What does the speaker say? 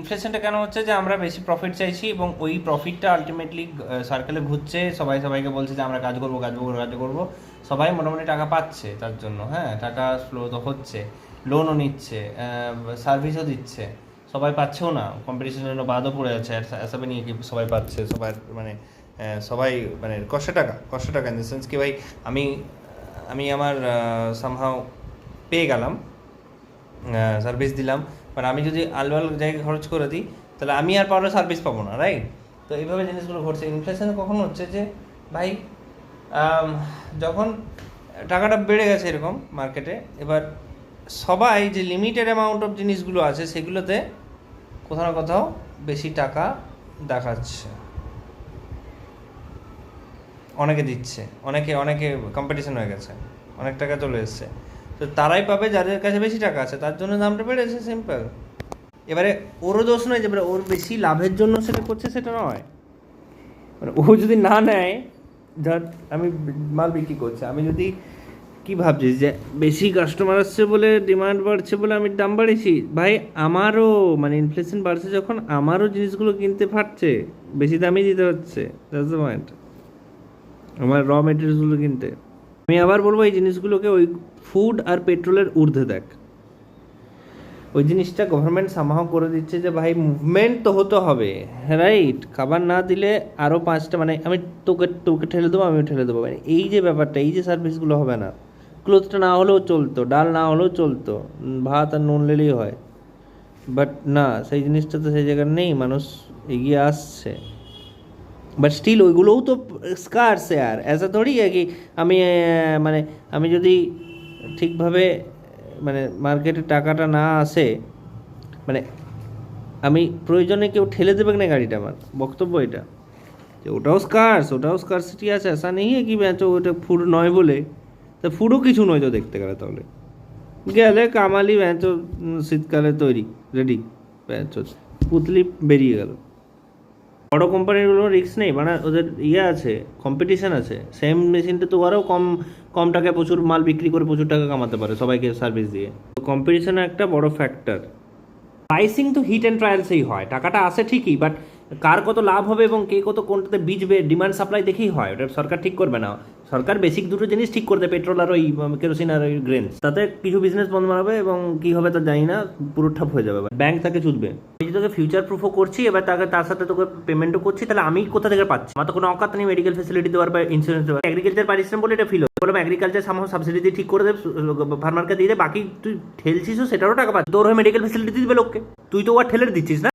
ইনফ্লেশনটা কেন হচ্ছে যে আমরা বেশি প্রফিট চাইছি এবং ওই প্রফিটটা আলটিমেটলি সার্কেলে ঘুরছে, সবাই সবাইকে বলছে যে আমরা কাজ করবো কাজ করবো কাজ করবো, সবাই মোটামুটি টাকা পাচ্ছে তার জন্য, হ্যাঁ টাকা ফ্লো তো হচ্ছে, লোনও নিচ্ছে, সার্ভিসও দিচ্ছে, সবাই পাচ্ছেও না, কম্পিটিশনের জন্য বাদও পড়ে আছে, এসবে নিয়ে কি সবাই পাচ্ছে, সবার মানে সবাই মানে কষ্ট টাকা ইন দ্য সেন্স কি ভাই আমি আমি আমার সামহাও পেয়ে গেলাম, সার্ভিস দিলাম, বাট আমি যদি আলু জায়গায় খরচ করে দিই তাহলে আমি আর পাওয়ার সার্ভিস পাবো না, রাইট? তো এইভাবে জিনিসগুলো ঘটছে। ইনফ্লেশন কখন হচ্ছে যে ভাই যখন টাকাটা বেড়ে গেছে এরকম মার্কেটে, এবার সবাই যে লিমিটেড অ্যামাউন্ট অফ জিনিসগুলো আছে সেগুলোতে কোথাও না কোথাও বেশি টাকা দেখাচ্ছে, অনেকে দিচ্ছে, অনেকে কম্পিটিশন হয়ে গেছে, অনেক টাকা চলে এসছে, তো তারাই পাবে যাদের কাছে বেশি টাকা আছে, তার জন্য দামটা বেড়েছে, সিম্পল। এবারে ওরও দোষ নয় যে ওর বেশি লাভের জন্য সেটা করছে, সেটা নয়, মানে ও যদি না নেয়, ধর আমি মাল বিক্রি করছি, আমি যদি কি ভাবছিস যে বেশি কাস্টমার আসছে বলে ডিমান্ড বাড়ছে বলে আমি দাম বাড়িয়েছি, ভাই আমারও মানে ইনফ্লেশন বাড়ছে যখন আমারও জিনিসগুলো কিনতে ফাটছে, বেশি দামই দিতে হচ্ছে, দ্যাটস দ্য পয়েন্ট, আমার র মেটেরিয়ালসগুলো কিনতে। আমি আবার বলবো এই জিনিসগুলোকে ওই ফুড আর পেট্রোলের ঊর্ধ্বে দেখ, ওই জিনিসটা গভর্নমেন্ট সামাও করে দিচ্ছে যে ভাই মুভমেন্ট তো হতে হবে, রাইট? খাবার না দিলে আরও 5টা মানে আমি তোকে ঠেলে দেবো, আমিও ঠেলে দেবো, মানে এই যে ব্যাপারটা, এই যে সার্ভিসগুলো হবে না, ক্লোথটা না হলেও চলতো, ডাল না হলেও চলতো, ভাত আর নুন নিলেই হয়, বাট না, সেই জিনিসটা তো সেই জায়গায় নেই, মানুষ এগিয়ে আসছে, বাট স্টিল ওইগুলোও তো স্কার্স यार, ऐसा थोड़ी है कि আমি মানে আমি যদি ঠিকভাবে মানে মার্কেটে টাকাটা না আসে, মানে আমি প্রয়োজনে কেউ ঠেলে দেবে না গাড়িটা, আমার বক্তব্য এটা, যে ওটাও স্কার্সিটি আছে, ऐसा नहीं है कि ম্যাচও ওটা ফুড নয় বলে, তা ফুডও কিছু নয় তো দেখতে গেলে, তাহলে গেলে কামালি ম্যাচও শীতকালে তৈরি রেডি, ম্যাচও পুতলি বেরিয়ে গেল। বড়ো কোম্পানিগুলো রিস্ক নেই, মানে ওদের আছে, কম্পিটিশান আছে, সেম মেশিনটা তো ওরাও কম টাকায় প্রচুর মাল বিক্রি করে প্রচুর টাকা কামাতে পারে সবাইকে সার্ভিস দিয়ে, তো কম্পিটিশান একটা বড় ফ্যাক্টর। প্রাইসিং তো হিট অ্যান্ড ট্রায়ালসেই হয়, টাকাটা আসে ঠিকই, বাট কার কত লাভ হবে এবং কে কত কোনটাতে বিচবে, ডিমান্ড সাপ্লাই দেখেই হয়, ওটা সরকার ঠিক করবে না, সরকার বেসিক দুটো জিনিস ঠিক করবে, পেট্রোল আর ওই কেরোসিন আর ওই গ্রেন, তাতে কিছু বিজনেস বন্ধ মারাবে এবং কী হবে তা জানি না, পুরো ঠাপ হয়ে যাবে, ব্যাংক তাকে চুদবে। আমি তোকে ফিউচার প্রুফও করছি, এবার তার সাথে তোকে পেমেন্টও করছি, তাহলে আমি কোথা থেকে পাচ্ছি? আমার তো কোনো অকাত নেই মেডিকেল ফেসিলিটি দেওয়ার বা ইন্স্যুরেন্স দেওয়ার, এগ্রিকালচার পারিশ্রম বলে এটা ফিল হয়, বললাম এগ্রিকালচার সামহ সাবসিডি দিয়ে ঠিক করে দেবে, ফার্মারকে দিয়ে দেবে, বাকি তুই ঠেলছিস সেটারও টাকা পাচ্ছিস, তোর হয়ে মেডিকেল ফেসিলিটি দিবে লোককে, তুই তো আর ঠেলে দিচ্ছিস না।